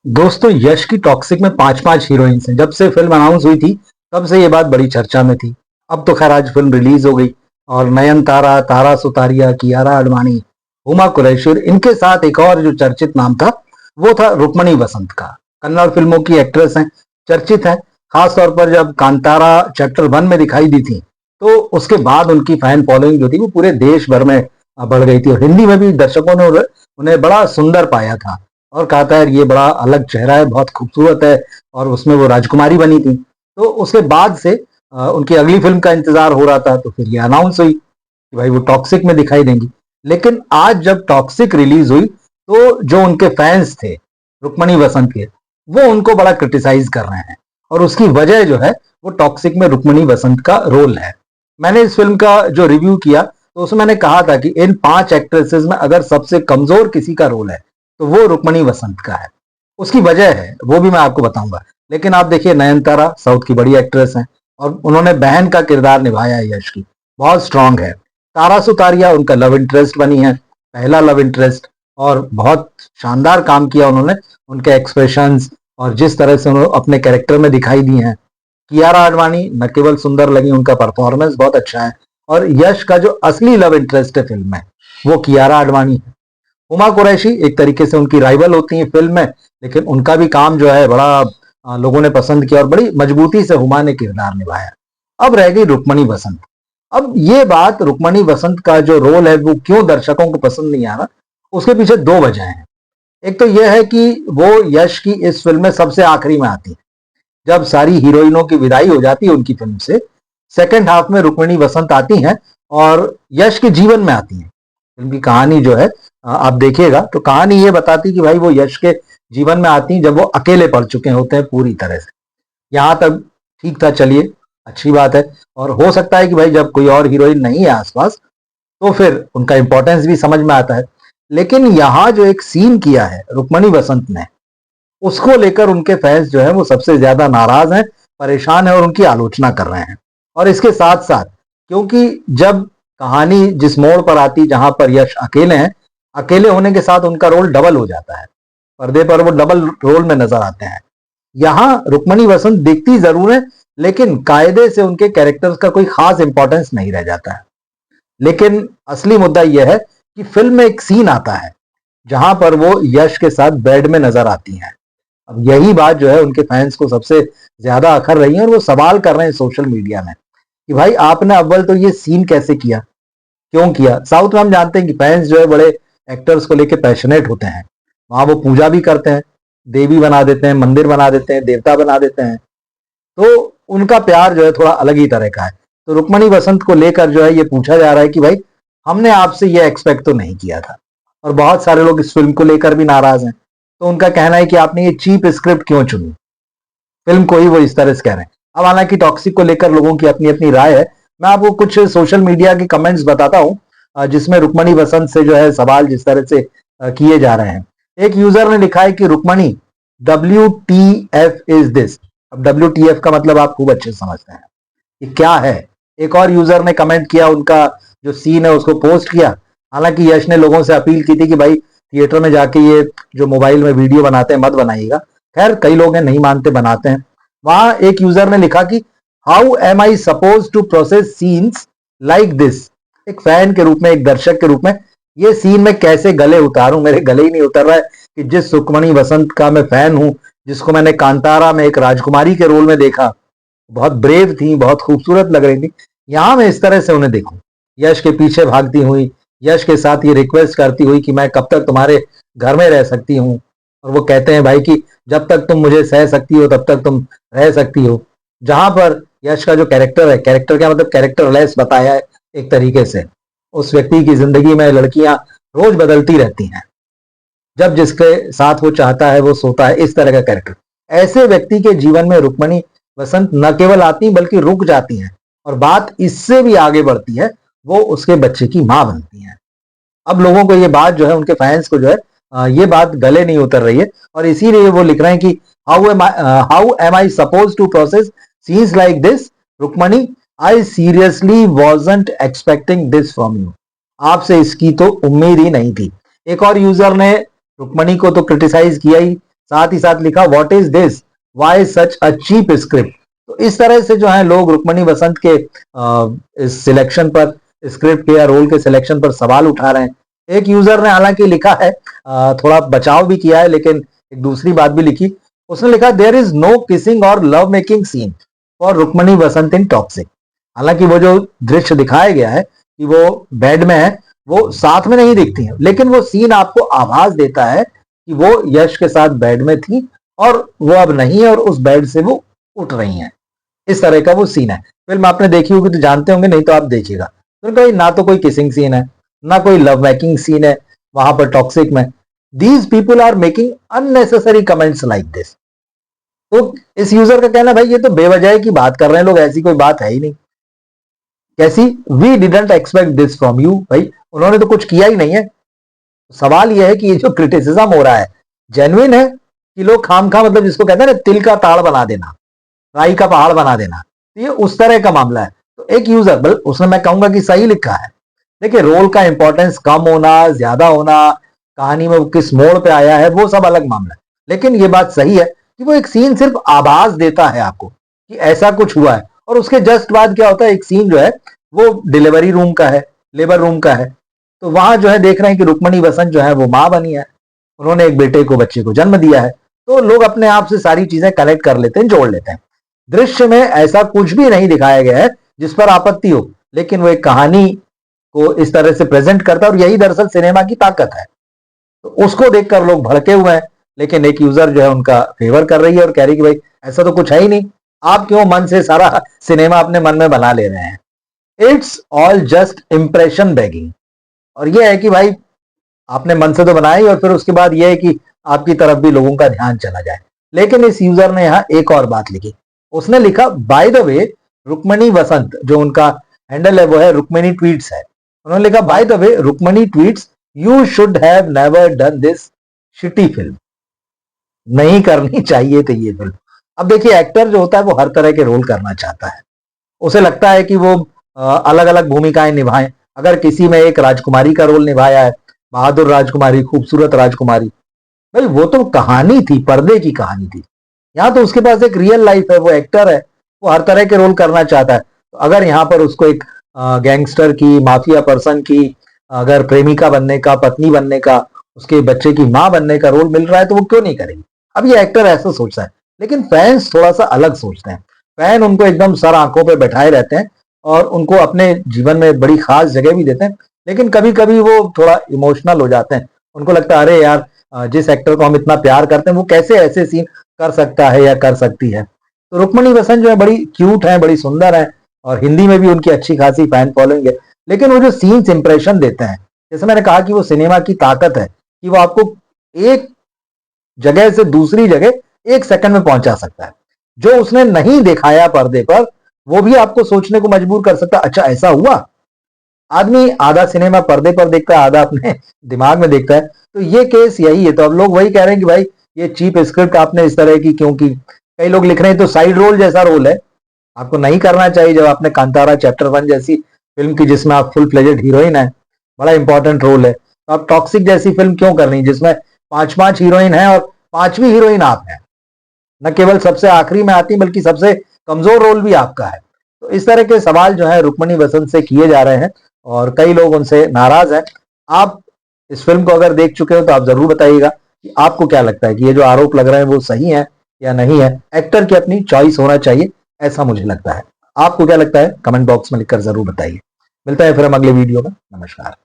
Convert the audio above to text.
दोस्तों, यश की टॉक्सिक में 5-5 हीरोइंस हैं। जब से फिल्म अनाउंस हुई थी, तब से ये बात बड़ी चर्चा में थी। अब तो खैर आज फिल्म रिलीज हो गई और नयनतारा, तारा सुतारिया, कियारा आडवाणी, हुमा कुरैशी और इनके साथ एक और जो चर्चित नाम था, वो था रुक्मणी वसंत का। कन्नड़ फिल्मों की एक्ट्रेस हैं, चर्चित हैं। खास तौर पर जब कांतारा चैप्टर 1 में दिखाई दी थी, तो उसके बाद उनकी फैन फॉलोइंग जो थी वो पूरे देश भर में बढ़ गई थी और हिंदी में भी दर्शकों ने उन्हें बड़ा सुंदर पाया था और कहा था यार ये बड़ा अलग चेहरा है, बहुत खूबसूरत है और उसमें वो राजकुमारी बनी थी। तो उसके बाद से उनकी अगली फिल्म का इंतजार हो रहा था, तो फिर ये अनाउंस हुई कि भाई वो टॉक्सिक में दिखाई देंगी। लेकिन आज जब टॉक्सिक रिलीज हुई, तो जो उनके फैंस थे रुक्मणी वसंत के, वो उनको बड़ा क्रिटिसाइज कर रहे हैं और उसकी वजह जो है वो टॉक्सिक में रुक्मणी वसंत का रोल है। मैंने इस फिल्म का जो रिव्यू किया, तो उसमें मैंने कहा था कि इन 5 एक्ट्रेसेस में अगर सबसे कमजोर किसी का रोल है, तो वो रुक्मणी वसंत का है। उसकी वजह है, वो भी मैं आपको बताऊंगा। लेकिन आप देखिए, नयनतारा साउथ की बड़ी एक्ट्रेस हैं और उन्होंने बहन का किरदार निभाया है यश की, बहुत स्ट्रांग है। तारा सुतारिया उनका लव इंटरेस्ट बनी है, पहला लव इंटरेस्ट, और बहुत शानदार काम किया उन्होंने। उनके एक्सप्रेशंस और जिस तरह से उन्होंने अपने कैरेक्टर में दिखाई दी हैं। कियारा आडवाणी न केवल सुंदर लगी, उनका परफॉर्मेंस बहुत अच्छा है। और यश का जो असली लव इंटरेस्ट है फिल्म में, वो कियारा आडवाणी है। हुमा कुरैशी एक तरीके से उनकी राइवल होती हैं फिल्म में, लेकिन उनका भी काम जो है बड़ा लोगों ने पसंद किया और बड़ी मजबूती से हुमा ने किरदार निभाया। अब रह गई रुक्मणी वसंत। अब ये बात, रुक्मणी वसंत का जो रोल है वो क्यों दर्शकों को पसंद नहीं आ रहा, उसके पीछे 2 वजह हैं। एक तो यह है कि वो यश की इस फिल्म में सबसे आखिरी में आती है, जब सारी हीरोइनों की विदाई हो जाती है उनकी फिल्म से। सेकंड हाफ में रुक्मिणी वसंत आती हैं और यश के जीवन में आती हैं। फिल्म की कहानी जो है, आप देखिएगा तो कहानी ये बताती कि भाई वो यश के जीवन में आती हैं जब वो अकेले पड़ चुके होते हैं पूरी तरह से। यहां तक ठीक था, चलिए, अच्छी बात है। और हो सकता है कि भाई जब कोई और हीरोइन नहीं है आसपास, तो फिर उनका इंपॉर्टेंस भी समझ में आता है। लेकिन यहाँ जो एक सीन किया है रुक्मणी वसंत ने, उसको लेकर उनके फैंस जो है वो सबसे ज्यादा नाराज हैं, परेशान हैं और उनकी आलोचना कर रहे हैं। और इसके साथ साथ, क्योंकि जब कहानी जिस मोड़ पर आती जहां पर यश अकेले हैं, अकेले होने के साथ उनका रोल डबल हो जाता है, पर्दे पर वो डबल रोल में नजर आते हैं। यहां रुक्मणी वसंत दिखती जरूर है, लेकिन कायदे से उनके कैरेक्टर्स का कोई खास इंपॉर्टेंस नहीं रह जाता है। लेकिन असली मुद्दा यह है कि फिल्म में एक सीन आता है जहां पर वो यश के साथ बेड में नजर आती हैं। अब यही बात जो है उनके फैंस को सबसे ज्यादा अखर रही है और वो सवाल कर रहे हैं सोशल मीडिया में कि भाई आपने अव्वल तो ये सीन कैसे किया, क्यों किया। साउथ में हम जानते हैं कि फैंस जो है बड़े एक्टर्स को लेके पैशनेट होते हैं। वहां वो पूजा भी करते हैं, देवी बना देते हैं, मंदिर बना देते हैं, देवता बना देते हैं। तो उनका प्यार जो है थोड़ा अलग ही तरह का है। तो रुक्मणी वसंत को लेकर जो है ये पूछा जा रहा है कि भाई हमने आपसे ये एक्सपेक्ट तो नहीं किया था। और बहुत सारे लोग इस फिल्म को लेकर भी नाराज हैं। तो उनका कहना है कि आपने ये चीप स्क्रिप्ट क्यों चुनी, फिल्म को ही वो इस तरह से कह रहे हैं। अब हालांकि टॉक्सिक को लेकर लोगों की अपनी अपनी राय है। मैं आपको कुछ सोशल मीडिया के कमेंट्स बताता हूं, जिसमें रुक्मणी वसंत से जो है सवाल जिस तरह से किए जा रहे हैं। एक यूजर ने लिखा है कि रुक्मणी, WTF इज दिस। अब WTF का मतलब आप खूब अच्छे से समझते हैं, ये क्या है। एक और यूजर ने कमेंट किया, उनका जो सीन है उसको पोस्ट किया। हालांकि यश ने लोगों से अपील की थी कि भाई थिएटर में जाके ये जो मोबाइल में वीडियो बनाते हैं मत बनाइएगा। खैर कई लोग हैं नहीं मानते, बनाते हैं। वहां एक यूजर ने लिखा कि how am I suppose to process scenes like this. एक फैन के रूप में, एक दर्शक के रूप में, ये सीन में कैसे गले उतारूं, मेरे गले ही नहीं उतर रहा है कि जिस रुक्मणी वसंत का मैं फैन हूं, जिसको मैंने कांतारा में एक राजकुमारी के रोल में देखा, बहुत ब्रेव थी, बहुत खूबसूरत लग रही थी, यहां मैं इस तरह से उन्हें देखूं, यश के पीछे भागती हुई, यश के साथ ये रिक्वेस्ट करती हुई कि मैं कब तक तुम्हारे घर में रह सकती हूँ। और वो कहते हैं भाई कि जब तक तुम मुझे सह सकती हो तब तक तुम रह सकती हो। जहां पर यश का जो कैरेक्टर है, कैरेक्टर क्या मतलब कैरेक्टरलेस बताया है एक तरीके से। उस व्यक्ति की जिंदगी में लड़कियां रोज बदलती रहती हैं, जब जिसके साथ वो चाहता है वो सोता है, इस तरह का कैरेक्टर। ऐसे व्यक्ति के जीवन में रुक्मणी वसंत न केवल आती बल्कि रुक जाती हैं, और बात इससे भी आगे बढ़ती है, वो उसके बच्चे की मां बनती हैं। अब लोगों को ये बात जो है, उनके फैंस को जो है ये बात गले नहीं उतर रही है, और इसीलिए वो लिख रहे हैं कि how am I suppose to process scenes like this Rukmini, I seriously wasn't expecting this from you. आपसे इसकी तो उम्मीद ही नहीं थी। एक और यूजर ने रुक्मणी को तो क्रिटिसाइज किया ही, साथ ही साथ लिखा what is this, why such a cheap script. तो इस तरह से जो है लोग रुक्मणी वसंत के इस सिलेक्शन पर, स्क्रिप्ट के या रोल के सिलेक्शन पर सवाल उठा रहे हैं। एक यूजर ने हालांकि लिखा है, थोड़ा बचाव भी किया है, लेकिन एक दूसरी बात भी लिखी। उसने लिखा देयर इज नो किसिंग और love making scene for Rukmini Vasanth in Toxic. हालांकि वो जो दृश्य दिखाया गया है कि वो बेड में है, वो साथ में नहीं दिखती है, लेकिन वो सीन आपको आभास देता है कि वो यश के साथ बेड में थी और वो अब नहीं है और उस बेड से वो उठ रही हैं। इस तरह का वो सीन है। फिल्म आपने देखी होगी तो जानते होंगे, नहीं तो आप देखिएगा। तो भाई ना तो कोई किसिंग सीन है, ना कोई लव मेकिंग सीन है वहां पर टॉक्सिक में। These people are making unnecessary comments like this. तो इस यूजर का कहना है भाई ये तो बेवजह की बात कर रहे हैं लोग, ऐसी कोई बात है ही नहीं। कैसी, we didn't expect this from you. भाई उन्होंने तो कुछ किया ही नहीं है। सवाल यह है कि ये जो क्रिटिसिज्म हो रहा है जेन्युइन है कि लोग खाम खा, मतलब जिसको कहते हैं ना तिल का ताड़ बना देना, राई का पहाड़ बना देना, तो ये उस तरह का मामला है। तो एक यूजर, बल उसने, मैं कहूंगा कि सही लिखा है। देखिए रोल का इंपॉर्टेंस कम होना, ज्यादा होना, कहानी में वो किस मोड़ पे आया है, वो सब अलग मामला है। लेकिन ये बात सही है कि वो एक सीन सिर्फ आभास देता है आपको कि ऐसा कुछ हुआ है, और उसके जस्ट बाद क्या होता है, एक सीन जो है वो डिलीवरी रूम का है, लेबर रूम का है। तो वहां जो है देख रहे हैं कि रुक्मणी वसंत जो है वो माँ बनी है, उन्होंने एक बेटे को, बच्चे को जन्म दिया है। तो लोग अपने आप से सारी चीजें कनेक्ट कर लेते हैं, जोड़ लेते हैं। दृश्य में ऐसा कुछ भी नहीं दिखाया गया है जिस पर आपत्ति हो, लेकिन वो एक कहानी को इस तरह से प्रेजेंट करता है, और यही दरअसल सिनेमा की ताकत है। तो उसको देखकर लोग भड़के हुए हैं, लेकिन एक यूजर जो है उनका फेवर कर रही है और कह रही है कि भाई ऐसा तो कुछ है ही नहीं, आप क्यों मन से सारा सिनेमा अपने मन में बना ले रहे हैं। It's all just impression begging. और यह है कि भाई आपने मन से तो बनाई, और फिर उसके बाद यह है कि आपकी तरफ भी लोगों का ध्यान चला जाए। लेकिन इस यूजर ने यहां एक और बात लिखी। उसने लिखा बाय द वे रुक्मणी वसंत, जो उनका हैंडल है वो है रुक्मणी ट्वीट्स है। उन्होंने लिखा by the way Rukmini tweets, you should have never done this shitty film. नहीं करनी चाहिए थी ये फिल्म। अब देखिए एक्टर जो होता है वो हर तरह के रोल करना चाहता है, उसे लगता है कि वो अलग अलग भूमिकाएं निभाएं। अगर किसी में एक राजकुमारी का रोल निभाया है, बहादुर राजकुमारी, खूबसूरत राजकुमारी, भाई वो तो कहानी थी, पर्दे की कहानी थी। यहाँ तो उसके पास एक रियल लाइफ है, वो एक्टर है, वो हर तरह के रोल करना चाहता है। तो अगर यहाँ पर उसको एक गैंगस्टर की, माफिया पर्सन की, अगर प्रेमिका बनने का, पत्नी बनने का, उसके बच्चे की माँ बनने का रोल मिल रहा है तो वो क्यों नहीं करेगी। अब ये एक्टर ऐसा सोचता है, लेकिन फैंस थोड़ा सा अलग सोचते हैं। फैन उनको एकदम सर आंखों पे बैठाए रहते हैं और उनको अपने जीवन में बड़ी खास जगह भी देते हैं, लेकिन कभी कभी वो थोड़ा इमोशनल हो जाते हैं। उनको लगता है अरे यार, जिस एक्टर को हम इतना प्यार करते हैं वो कैसे ऐसे सीन कर सकता है या कर सकती है। तो रुक्मणी वसंत जो है बड़ी क्यूट है, बड़ी सुंदर है, और हिंदी में भी उनकी अच्छी खासी फैन फॉलोइंग है। लेकिन वो जो सीन्स इंप्रेशन देते हैं, जैसे मैंने कहा कि वो सिनेमा की ताकत है कि वो आपको एक जगह से दूसरी जगह एक सेकंड में पहुंचा सकता है। जो उसने नहीं दिखाया पर्दे पर, वो भी आपको सोचने को मजबूर कर सकता है, अच्छा ऐसा हुआ। आदमी आधा सिनेमा पर्दे पर देखता है, आधा अपने दिमाग में देखता है। तो ये केस यही है। तो अब लोग वही कह रहे हैं कि भाई ये चीप स्क्रिप्ट आपने इस तरह की क्यों की। कई लोग लिख रहे हैं तो साइड रोल जैसा रोल है, आपको नहीं करना चाहिए। जब आपने कांतारा चैप्टर 1 जैसी फिल्म की जिसमें आप फुल फ्लेजेड हीरोइन है, बड़ा इंपॉर्टेंट रोल है, तो आप टॉक्सिक जैसी फिल्म क्यों कर रही जिसमें 5-5 हीरोइन है और 5वीं हीरोइन आप है, न केवल सबसे आखिरी में आती बल्कि सबसे कमजोर रोल भी आपका है। तो इस तरह के सवाल जो है रुक्मणी वसंत से किए जा रहे हैं और कई लोग उनसे नाराज हैं। आप इस फिल्म को अगर देख चुके हो तो आप जरूर बताइएगा कि आपको क्या लगता है कि ये जो आरोप लग रहे हैं वो सही है या नहीं है। एक्टर की अपनी चॉइस होना चाहिए, ऐसा मुझे लगता है। आपको क्या लगता है कमेंट बॉक्स में लिखकर जरूर बताइए। मिलता है फिर हम अगले वीडियो में। नमस्कार।